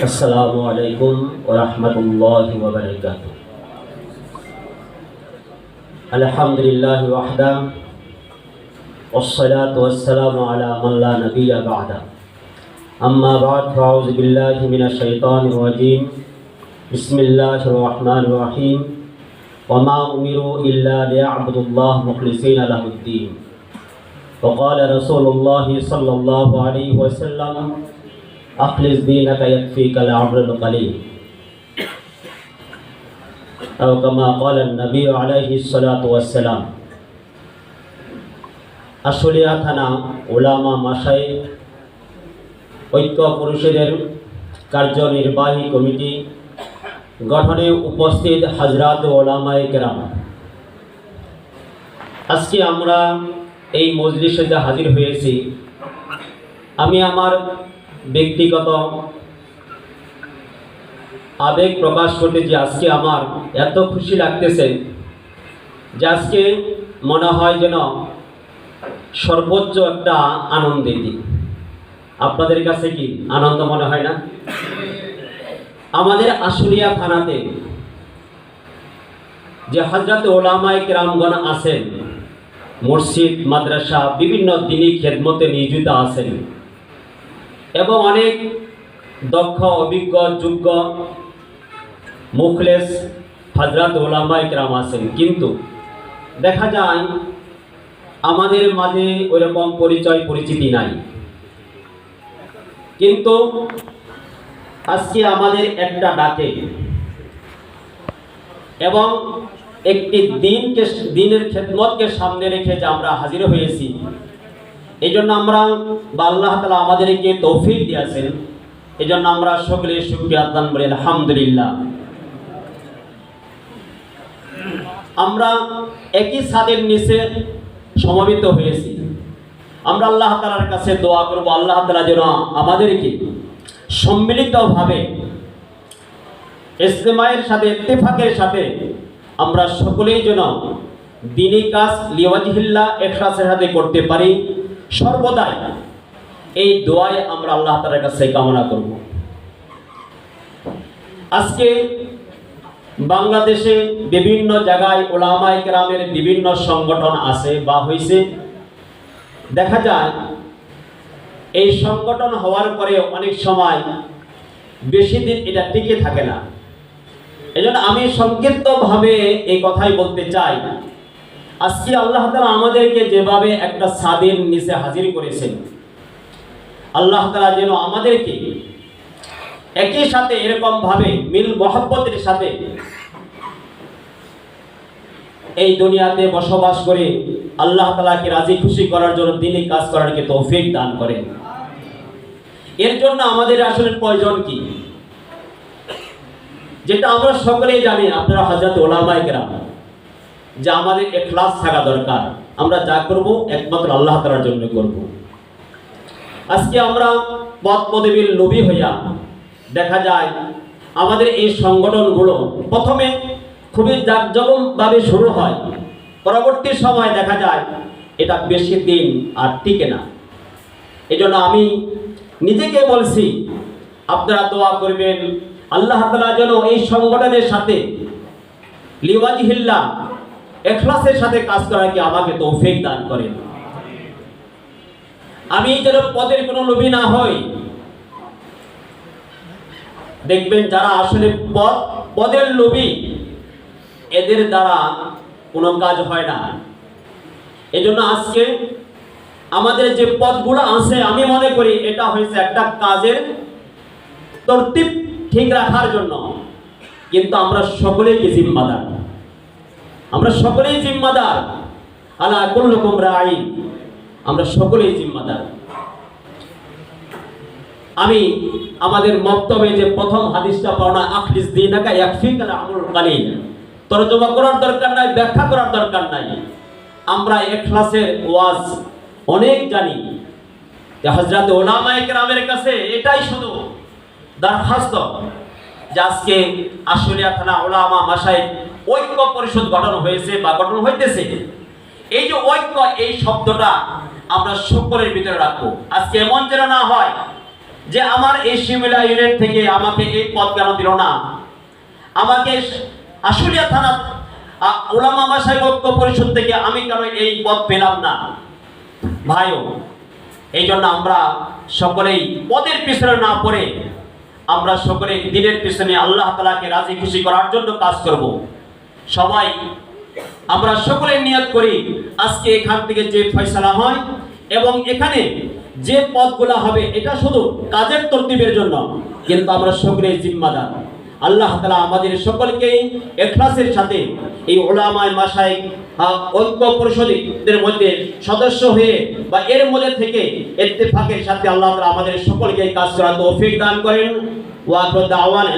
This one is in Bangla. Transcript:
আসসালামু আলাইকুম ওয়া রাহমাতুল্লাহি ওয়া বারাকাতুহু। আলহামদুলিল্লাহি ওয়াহদা ওয়াসসালাতু ওয়াসসালামু আলা মান লা নাবিয়্যা বা'দা। আম্মা বা'দ, ফাউযু বিল্লাহি মিনাশ শাইতানির রাজীম। বিসমিল্লাহির রাহমানির রাহিম। ওয়া মা উমিরু ইল্লা লিয়া'বুদুল্লাহ মুখলিসিনা লাহুদ-দ্বীন। ওয়া ক্বালা রাসূলুল্লাহি সাল্লাল্লাহু আলাইহি ওয়াসাল্লাম আখলিস দীনাকা ইয়াকফিকাল আমরুল কলিল। আও কামা ক্বালা নবী আলাইহিস সালাতু ওয়াস সালাম। আশুলিয়া থানা উলামা মাশায়েখ ঐক্য পরিষদের কার্যনির্বাহী কমিটি গঠনে উপস্থিত হযরত উলামায়ে কেরাম, আজকে আমরা এই মজলিসে যা হাজির হয়েছি, আমি আমার ব্যক্তিগত আবেগ প্রকাশ করতে যে আজকে আমার এত খুশি লাগতেছে যে আজকে মনে হয় যেন সর্বোচ্চ একটা আনন্দের দিন। আপনাদের কাছে কি আনন্দ মনে হয় না? আমাদের আশুলিয়া থানাতে যে হযরত উলামায়ে কেরামগণ আছেন, মসজিদ মাদ্রাসা বিভিন্ন দ্বীনি খেদমতে নিয়োজিত আছেন এবং অনেক দক্ষ অভিজ্ঞ যোগ্য মুখলেস হযরত উলামায়ে কেরাম আছেন, কিন্তু দেখা যায় আমাদের মাঝে ওইরকম পরিচয় পরিচিতি নাই। কিন্তু আজকে আমাদের একটা ডাকে এবং একটি দিনের খেদমতকে সামনে রেখে যে আমরা হাজির হয়েছি, এই জন্য আমরা বা আল্লাহ তাআলা আমাদেরকে তৌফিক দিয়েছেন, এই জন্য আমরা সকলে শুকরিয়া আদান করি আলহামদুলিল্লাহ। আমরা একই ছাদের নিচে সমবেত হয়েছি। আমরা আল্লাহ তাআলার কাছে দোয়া করব, আল্লাহ তাআলা যেন আমাদেরকে সম্মিলিতভাবে ইজতিমায়ের সাথে ইত্তেফাকের সাথে আমরা সকলেই যেন দ্বীনি কাজ লিওয়াজহিল্লাহ ইখলাসের সাথে করতে পারি। সর্বদাই এই দোয়ায় আমরা আল্লাহ তাআলার কাছে কামনা করব। আজকে বাংলাদেশে বিভিন্ন জায়গায় উলামায়ে কেরামের বিভিন্ন সংগঠন আছে বা হয়েছে। দেখা যায় এই সংগঠন হওয়ার পরে অনেক সময় বেশি দিন এটা টিকে থাকে না। এজন্য আমি সংক্ষিপ্তভাবে এই কথাই বলতে চাই, আজকে আল্লাহ তাআলা আমাদেরকে যেভাবে একটা ছাদের নিচে হাজির করেছেন, আল্লাহ তাআলা যেন আমাদেরকে একই সাথে এরকম ভাবে মিল মহব্বতের সাথে এই দুনিয়াতে বসবাস করে আল্লাহ তাআলাকে রাজি খুশি করার জন্য দ্বীনি কাজ করার কি তৌফিক দান করেন। এর জন্য আমাদের আসলে প্রয়োজন কি, যেটা আমরা সকলেই জানি, আপনারা হযরত উলামায়ে কেরাম, যে আমাদের ইখলাস থাকা দরকার। আমরা যা করব একমাত্র আল্লাহ তাআলার জন্য করব। আজকে আমরা পদ পদবীর লোভী হইয়া দেখা যায় আমাদের এই সংগঠনগুলো প্রথমে খুবই জাঁকজমকভাবে শুরু হয়, পরবর্তী সময় দেখা যায় এটা বেশি দিন আর টিকে না। এজন্য আমি নিজেকে বলছি, আপনারা দোয়া করবেন আল্লাহ তাআলা যেন এই সংগঠনের সাথে লিওয়াজহিল্লাহ ইখলাসের সাথে কাজ করাকে আমাকে তৌফিক দান করেন। আমি যেন পদের কোনো লোভী না হই। দেখবেন যারা আসলে পদের লোভী, এদের দ্বারা কোনো কাজ হয় না। এজন্য আজকে আমাদের যে পদগুলো আছে, আমি মনে করি এটা হয়েছে একটা কাজের তরতিব ঠিক রাখার জন্য, কিন্তু আমরা সকলেই কি জিম্মাদার? আমরা সকলেই জিম্মাদার। আলা কুল্লুকুম রাঈন, আমরা সকলেই জিম্মাদার। আমি আমাদের বক্তব্যে যে প্রথম হাদিসটা পড়া, আখলিস দীনাকা ইয়াকফিকাল আমরুল কলিল, তরজমা করার দরকার নাই, ব্যাখ্যা করার দরকার নাই। আমরা ইখলাসের ওয়াজ অনেক জানি, যে হযরত উলামায়ে কেরামের কাছে এটাই শুধু দরখাস্ত যে আজকে আশুলিয়া থানা উলামা মাশায়েখ ঐক্য পরিষদ গঠন হয়েছে বা গঠন হইতেছে। এই যে ঐক্য, এই শব্দটা আমরা সকলের ভিতরে রাখবো। আজকে এমন যেন না হয় যে আমার এই শিমুলা ইউনিট থেকে আমাকে এই পদ কেন দিল না, আমাকে আশুলিয়া থানা উলামা মাশায়েখ ঐক্য পরিষদ থেকে আমি কেন এই পদ পেলাম না। ভাইও, এই জন্য আমরা সকলেই পদের পিছনে না পড়ে আমরা সকলে দিনের পিছনে আল্লাহ তাআলাকে রাজি খুশি করার জন্য কাজ করব। সবাই আমরা সকলে নিয়ত করি আজকে এখান থেকে যে ফয়সালা হয় এবং এখানে যে পদগুলো হবে এটা শুধু কাজের তরতিবের জন্য, কিন্তু আমরা সকলে জিম্মাদার। আল্লাহ তাআলা আমাদের সকলকে ইখলাসের সাথে এই উলামায়ে মাশায়েখ ঐক্য পরিষদের মধ্যে সদস্য হয়ে বা এর মধ্যে থেকে ইত্তেফাকের সাথে আল্লাহ তাআলা আমাদের সকলকে কাজ করার তৌফিক দান করেন। ওয়া আখিরু দাওয়ানা